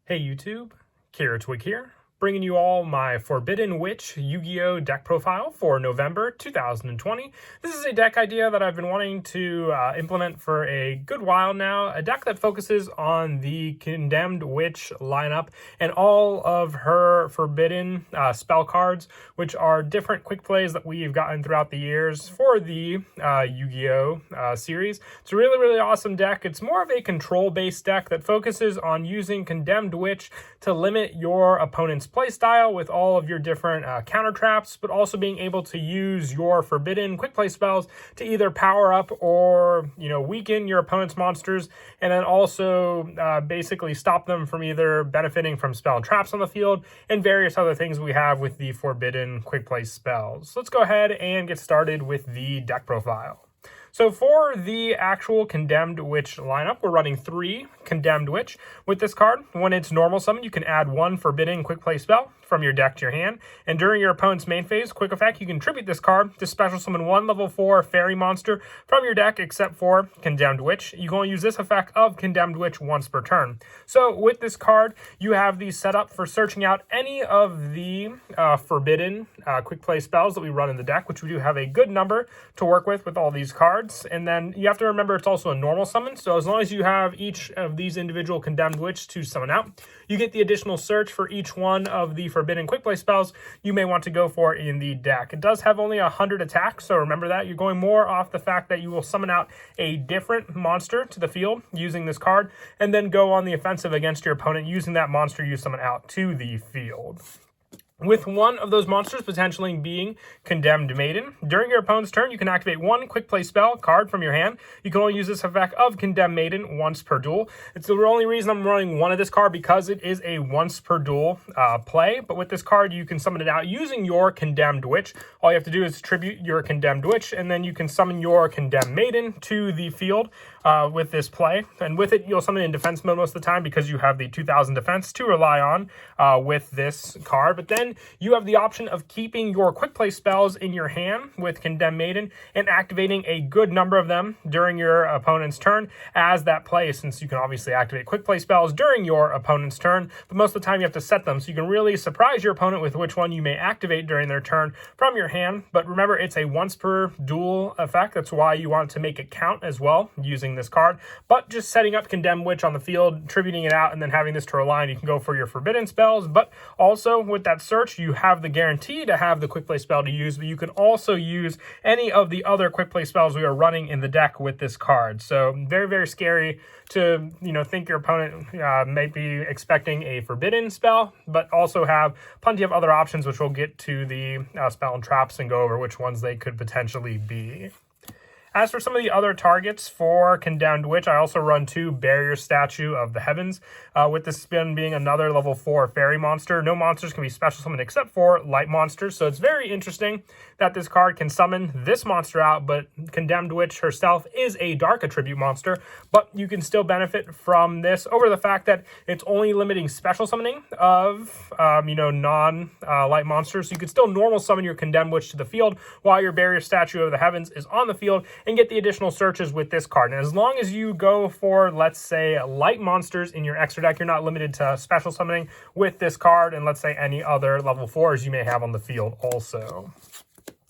Hey YouTube, Twig here, bringing you all my Forbidden Witch Yu-Gi-Oh! Deck profile for November 2020. This is a deck idea that I've been wanting to implement for a good while now, a deck that focuses on the Condemned Witch lineup and all of her forbidden spell cards, which are different quick plays that we've gotten throughout the years for the Yu-Gi-Oh! Series. It's a really awesome deck. It's more of a control-based deck that focuses on using Condemned Witch to limit your opponent's playstyle with all of your different counter traps, but also being able to use your forbidden quick play spells to either power up or weaken your opponent's monsters, and then also basically stop them from either benefiting from spell traps on the field and various other things we have with the forbidden quick play spells. So let's go ahead and get started with the deck profile. So for the actual Condemned Witch lineup, we're running 3 Condemned Witch. With this card, when it's normal summon, you can add 1 forbidden quick play spell from your deck to your hand. And during your opponent's main phase, quick effect, you can tribute this card to special summon 1 level 4 fairy monster from your deck except for Condemned Witch. You can only use this effect of Condemned Witch once per turn. So with this card, you have the setup for searching out any of the forbidden quick play spells that we run in the deck, which we do have a good number to work with all these cards. And then you have to remember it's also a normal summon, so as long as you have each of these individual Condemned Witch to summon out, you get the additional search for each one of the forbidden quick play spells you may want to go for in the deck. It does have only 100 attacks, so remember that. You're going more off the fact that you will summon out a different monster to the field using this card, and then go on the offensive against your opponent using that monster you summon out to the field. With one of those monsters potentially being Condemned Maiden, during your opponent's turn, you can activate 1 quick play spell card from your hand. You can only use this effect of Condemned Maiden once per duel. It's the only reason I'm running one of this card, because it is a once per duel play. But with this card, you can summon it out using your Condemned Witch. All you have to do is tribute your Condemned Witch, and then you can summon your Condemned Maiden to the field with this play. And with it, you'll summon in defense mode most of the time because you have the 2000 defense to rely on with this card. But then you have the option of keeping your quick play spells in your hand with Condemned Maiden and activating a good number of them during your opponent's turn as that play, since you can obviously activate quick play spells during your opponent's turn, but most of the time you have to set them so you can really surprise your opponent with which one you may activate during their turn from your hand. But remember, it's a once per duel effect. That's why you want to make it count as well using this card. But just setting up Condemned Witch on the field, tributing it out, and then having this to rely on, you can go for your forbidden spells. But also with that search, you have the guarantee to have the quick play spell to use, but you can also use any of the other quick play spells we are running in the deck with this card. So very scary to think your opponent may be expecting a forbidden spell, but also have plenty of other options, which we'll get to the spell and traps and go over which ones they could potentially be. As for some of the other targets for Condemned Witch, I also run 2 Barrier Statue of the Heavens, with this spin being another level 4 fairy monster. No monsters can be special summoned except for light monsters, so it's very interesting that this card can summon this monster out, but Condemned Witch herself is a dark attribute monster, but you can still benefit from this over the fact that it's only limiting special summoning of, non-light monsters. So you could still normal summon your Condemned Witch to the field while your Barrier Statue of the Heavens is on the field, and get the additional searches with this card. And as long as you go for, let's say, light monsters in your extra deck, you're not limited to special summoning with this card, and let's say any other level 4s you may have on the field also.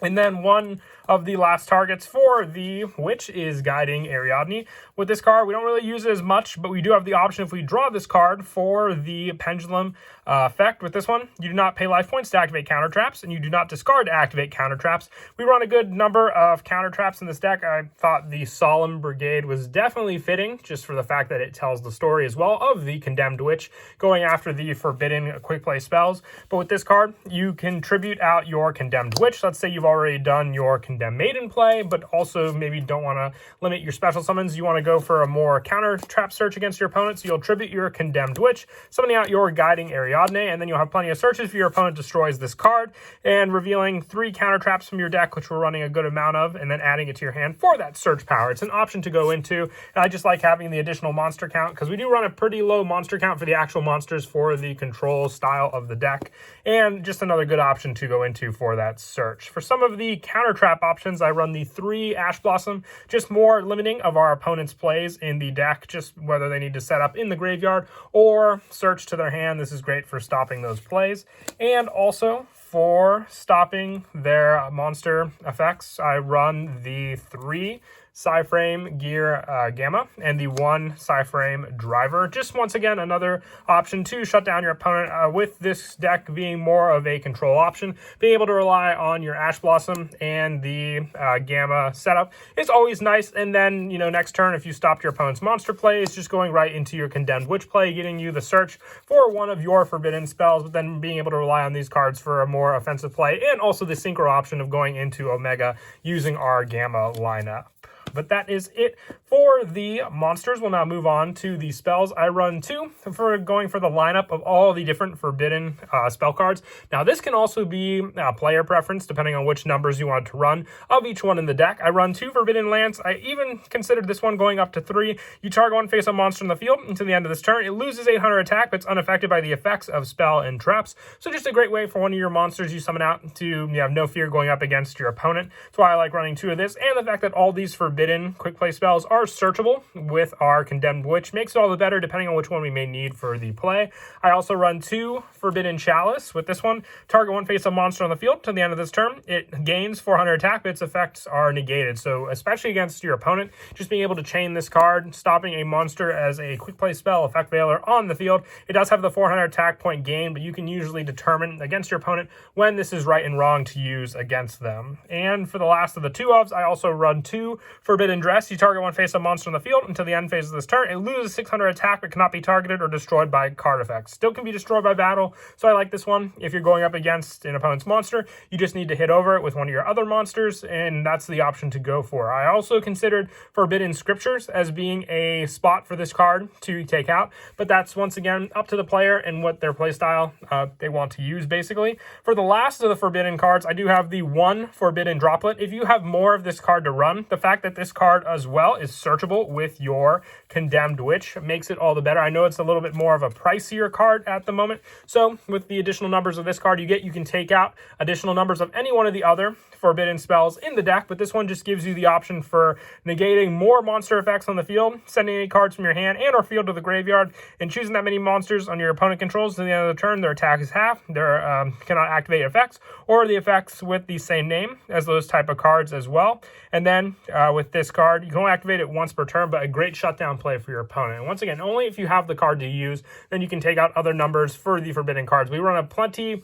And then one of the last targets for the Witch is Guiding Ariadne. With this card, we don't really use it as much, but we do have the option if we draw this card for the Pendulum effect. With this one, you do not pay life points to activate counter traps, and you do not discard to activate counter traps. We run a good number of counter traps in this deck. I thought the Solemn Brigade was definitely fitting, just for the fact that it tells the story as well of the Condemned Witch going after the forbidden quick play spells. But with this card, you can tribute out your Condemned Witch. Let's say you've already done your Condemned Maiden play, but also maybe don't want to limit your special summons. You want to go for a more counter trap search against your opponent, so you'll tribute your Condemned Witch, summoning out your Guiding Ariadne, and then you'll have plenty of searches if your opponent destroys this card, and revealing 3 counter traps from your deck, which we're running a good amount of, and then adding it to your hand for that search power. It's an option to go into, and I just like having the additional monster count, because we do run a pretty low monster count for the actual monsters for the control style of the deck, and just another good option to go into for that search. For some of the counter trap lineup options, I run the 3 Ash Blossom, just more limiting of our opponent's plays in the deck, just whether they need to set up in the graveyard or search to their hand. This is great for stopping those plays. And also for stopping their monster effects, I run the 3 Psyframe Gear Gamma and the 1 Psyframe Driver. Just once again, another option to shut down your opponent with this deck being more of a control option. Being able to rely on your Ash Blossom and the Gamma setup is always nice. And then, next turn, if you stopped your opponent's monster play, it's just going right into your Condemned Witch play, getting you the search for one of your forbidden spells, but then being able to rely on these cards for a more offensive play, and also the synchro option of going into Omega using our Gamma lineup. But that is it for the monsters. We'll now move on to the spells. I run 2 for going for the lineup of all the different forbidden spell cards. Now, this can also be player preference, depending on which numbers you want to run of each one in the deck. I run 2 Forbidden Lands. I even considered this one going up to 3. You target one face-up monster in the field until the end of this turn. It loses 800 attack, but it's unaffected by the effects of spell and traps. So just a great way for one of your monsters you summon out to have no fear going up against your opponent. That's why I like running 2 of this, and the fact that all these forbidden quick play spells are searchable with our Condemned Witch makes it all the better depending on which one we may need for the play. I also run 2 Forbidden Chalice with this one. Target one face-up monster on the field till the end of this turn. It gains 400 attack, but its effects are negated. So especially against your opponent, just being able to chain this card, stopping a monster as a quick play spell, Effect Veiler, on the field. It does have the 400 attack point gain, but you can usually determine against your opponent when this is right and wrong to use against them. And for the last of the 2-ofs, I also run 2 Forbidden Dress. You target one face-up monster on the field until the end phase of this turn. It loses 600 attack, but cannot be targeted or destroyed by card effects. Still can be destroyed by battle, so I like this one. If you're going up against an opponent's monster, you just need to hit over it with one of your other monsters, and that's the option to go for. I also considered Forbidden Scriptures as being a spot for this card to take out, but that's once again up to the player and what their playstyle they want to use, basically. For the last of the forbidden cards, I do have the 1 Forbidden Droplet. If you have more of this card to run, the fact that this card as well is searchable with your Condemned Witch makes it all the better. I know it's a little bit more of a pricier card at the moment, so with the additional numbers of this card you can take out additional numbers of any one of the other forbidden spells in the deck, but this one just gives you the option for negating more monster effects on the field, sending any cards from your hand and or field to the graveyard, and choosing that many monsters on your opponent controls to the end of the turn. Their attack is half, their cannot activate effects, or the effects with the same name as those type of cards as well. And then with this card, you can only activate it once per turn, but a great shutdown play for your opponent. And once again, only if you have the card to use, then you can take out other numbers for the forbidden cards. We run a pretty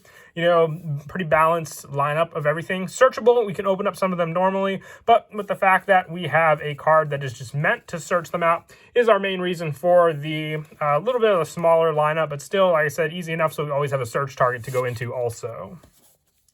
balanced lineup of everything. Searchable, we can open up some of them normally, but with the fact that we have a card that is just meant to search them out is our main reason for the little bit of a smaller lineup, but still, like I said, easy enough so we always have a search target to go into also.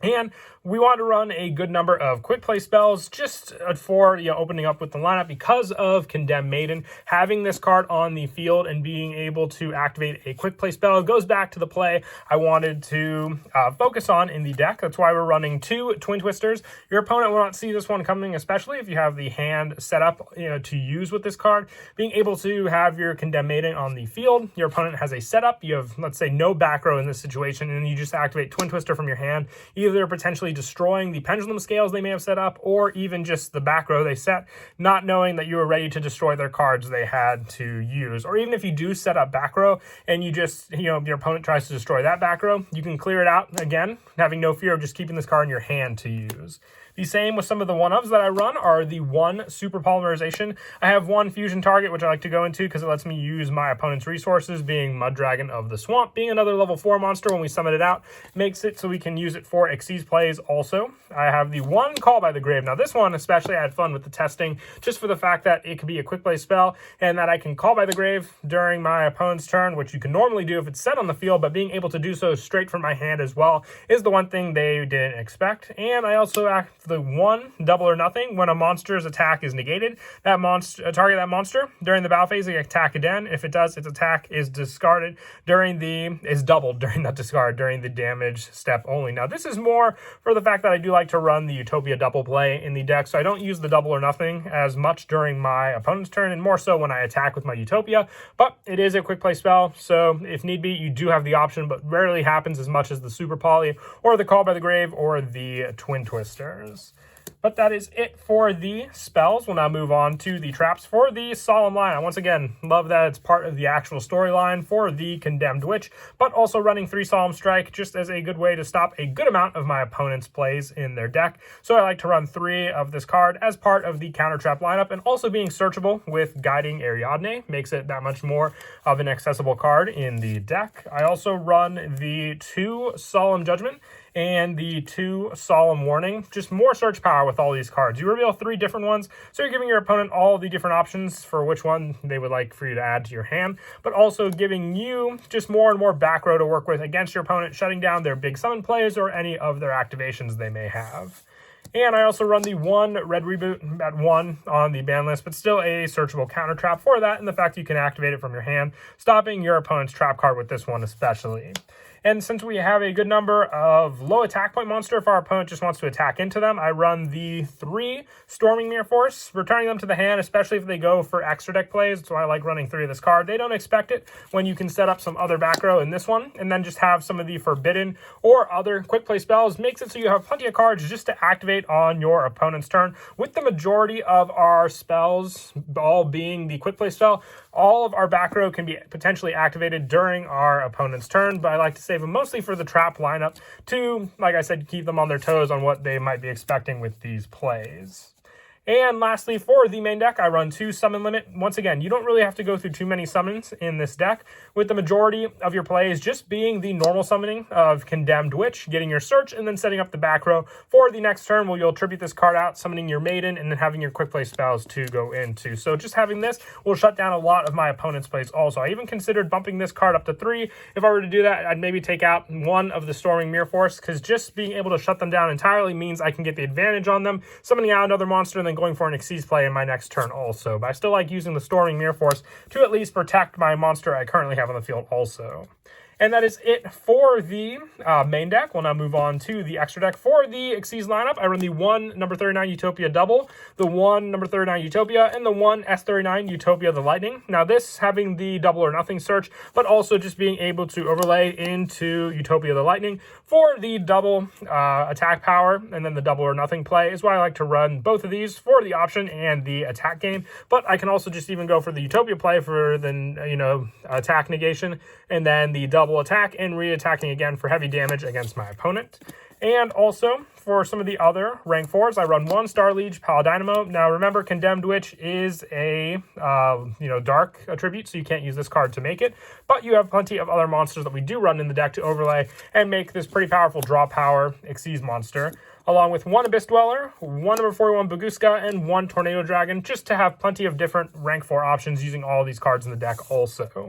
And we want to run a good number of quick play spells just for opening up with the lineup because of Condemned Maiden. Having this card on the field and being able to activate a quick play spell goes back to the play I wanted to focus on in the deck. That's why we're running 2 Twin Twisters. Your opponent will not see this one coming, especially if you have the hand set up to use with this card. Being able to have your Condemned Maiden on the field, your opponent has a setup. You have, let's say, no back row in this situation, and you just activate Twin Twister from your hand, either potentially destroying the pendulum scales they may have set up, or even just the back row they set, not knowing that you were ready to destroy their cards they had to use. Or even if you do set up back row and you just, your opponent tries to destroy that back row, you can clear it out again, having no fear of just keeping this card in your hand to use. The same with some of the 1-ofs that I run are the 1 Super Polymerization. I have 1 Fusion Target, which I like to go into because it lets me use my opponent's resources, being Mud Dragon of the Swamp, being another level 4 monster when we summon it out, makes it so we can use it for Xyz plays also. I have the 1 Call by the Grave. Now this one especially I had fun with the testing, just for the fact that it could be a quick play spell and that I can Call by the Grave during my opponent's turn, which you can normally do if it's set on the field, but being able to do so straight from my hand as well is the one thing they didn't expect. And I also act the 1 Double or Nothing. When a monster's attack is negated, that monster target that monster during the battle phase, they attack again. If it does, its attack is discarded is doubled during that discard during the damage step only. Now this is more for the fact that I do like to run the Utopia double play in the deck, so I don't use the Double or Nothing as much during my opponent's turn, and more so when I attack with my Utopia. But it is a quick play spell, so if need be, you do have the option, but rarely happens as much as the Super Poly or the Call by the Grave or the Twin Twisters. But that is it for the spells. We'll now move on to the traps for the Solemn Line. I once again love that it's part of the actual storyline for the Condemned Witch, but also running 3 Solemn Strike just as a good way to stop a good amount of my opponent's plays in their deck. So I like to run 3 of this card as part of the counter trap lineup, and also being searchable with Guiding Ariadne makes it that much more of an accessible card in the deck. I also run the 2 Solemn Judgment and the 2 Solemn Warning. Just more search power with all these cards. You reveal 3 different ones, so you're giving your opponent all the different options for which one they would like for you to add to your hand, but also giving you just more and more back row to work with against your opponent, shutting down their big summon plays or any of their activations they may have. And I also run the 1 Red Reboot at 1 on the ban list, but still a searchable counter trap for that, and the fact that you can activate it from your hand, stopping your opponent's trap card with this one especially. And since we have a good number of low attack point monster, if our opponent just wants to attack into them, I run the 3 Storming Mirror Force, returning them to the hand, especially if they go for extra deck plays. So I like running 3 of this card. They don't expect it when you can set up some other back row in this one, and then just have some of the Forbidden or other quick play spells. Makes it so you have plenty of cards just to activate on your opponent's turn. With the majority of our spells all being the quick play spell, all of our back row can be potentially activated during our opponent's turn, but I like to save them mostly for the trap lineup to, like I said, keep them on their toes on what they might be expecting with these plays. And lastly, for the main deck, I run 2 Summon Limit. Once again, you don't really have to go through too many summons in this deck, with the majority of your plays just being the normal summoning of Condemned Witch, getting your search, and then setting up the back row for the next turn where you'll tribute this card out, summoning your Maiden, and then having your quick play spells to go into. So just having this will shut down a lot of my opponent's plays also. I even considered bumping this card up to 3. If I were to do that, I'd maybe take out 1 of the Storming Mirror Force, because just being able to shut them down entirely means I can get the advantage on them, summoning out another monster, and then going for an Xyz play in my next turn also. But I still like using the Storming Mirror Force to at least protect my monster I currently have on the field also. And that is it for the main deck. We'll now move on to the extra deck. For the Xyz lineup, I run the 1 number 39 Utopia double, the 1 number 39 Utopia, and the 1 S39 Utopia the Lightning. Now this having the double or nothing search, but also just being able to overlay into Utopia the Lightning for the double attack power, and then the double or nothing play is why I like to run both of these for the option and the attack game. But I can also just even go for the Utopia play for the attack negation, and then the double attack and re-attacking again for heavy damage against my opponent. And also, for some of the other rank 4s, I run 1 Star Liege Paladynamo. Now, remember, Condemned Witch is a, dark attribute, so you can't use this card to make it. But you have plenty of other monsters that we do run in the deck to overlay and make this pretty powerful draw power Xyz monster, along with 1 Abyss Dweller, 1 number 41 Baguska, and 1 Tornado Dragon, just to have plenty of different rank 4 options using all these cards in the deck also.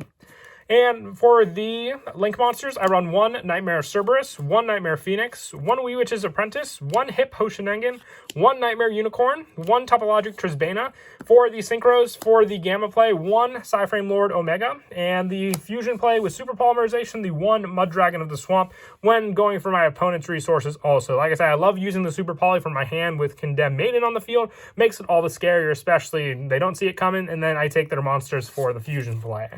And for the Link monsters, I run 1 Nightmare Cerberus, 1 Nightmare Phoenix, 1 Wee Witch's Apprentice, 1 Hip Hoshinengen, 1 Nightmare Unicorn, 1 Topologic Trisbana. For the Synchros, for the Gamma play, 1 Psyframe Lord Omega, and the Fusion play with Super Polymerization, the 1 Mud Dragon of the Swamp, when going for my opponent's resources also. Like I said, I love using the Super Poly from my hand with Condemned Maiden on the field. Makes it all the scarier, especially they don't see it coming, and then I take their monsters for the Fusion play.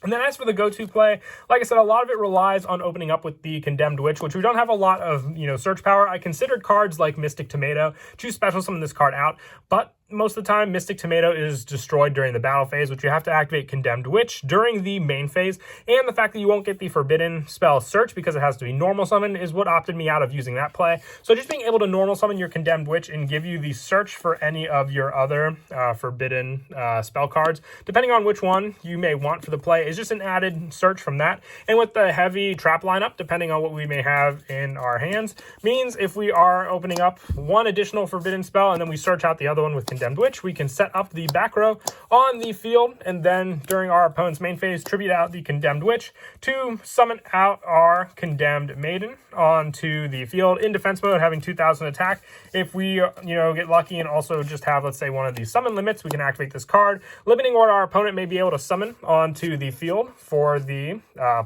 And then as for the go-to play, like I said, a lot of it relies on opening up with the Condemned Witch, which we don't have a lot of, search power. I considered cards like Mystic Tomato to special summon this card out, but most of the time, Mystic Tomato is destroyed during the battle phase, which you have to activate Condemned Witch during the main phase, and the fact that you won't get the Forbidden spell Search because it has to be normal summon is what opted me out of using that play. So just being able to normal summon your Condemned Witch and give you the Search for any of your other Forbidden spell cards, depending on which one you may want for the play, is just an added search from that. And with the heavy trap lineup, depending on what we may have in our hands, means if we are opening up 1 additional Forbidden spell and then we search out the other one with Condemned Witch, we can set up the back row on the field, and then during our opponent's main phase, tribute out the Condemned Witch to summon out our Condemned Maiden onto the field in defense mode, having 2,000 attack. If we, get lucky and also just have, let's say, one of these summon limits, we can activate this card, limiting what our opponent may be able to summon onto the field for the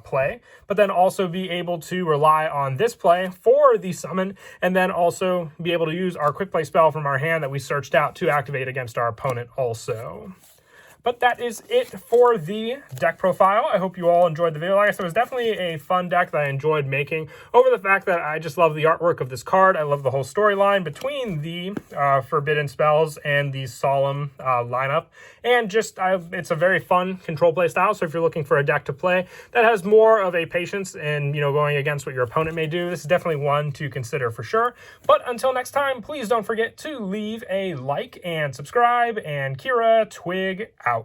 play, but then also be able to rely on this play for the summon, and then also be able to use our quick play spell from our hand that we searched out to activate against our opponent also. But that is it for the deck profile. I hope you all enjoyed the video. Like I said, it was definitely a fun deck that I enjoyed making, over the fact that I just love the artwork of this card. I love the whole storyline between the forbidden spells and the solemn lineup. And just, it's a very fun control play style, so if you're looking for a deck to play that has more of a patience and, you know, going against what your opponent may do, this is definitely one to consider for sure. But until next time, please don't forget to leave a like and subscribe, and Kira Twig out.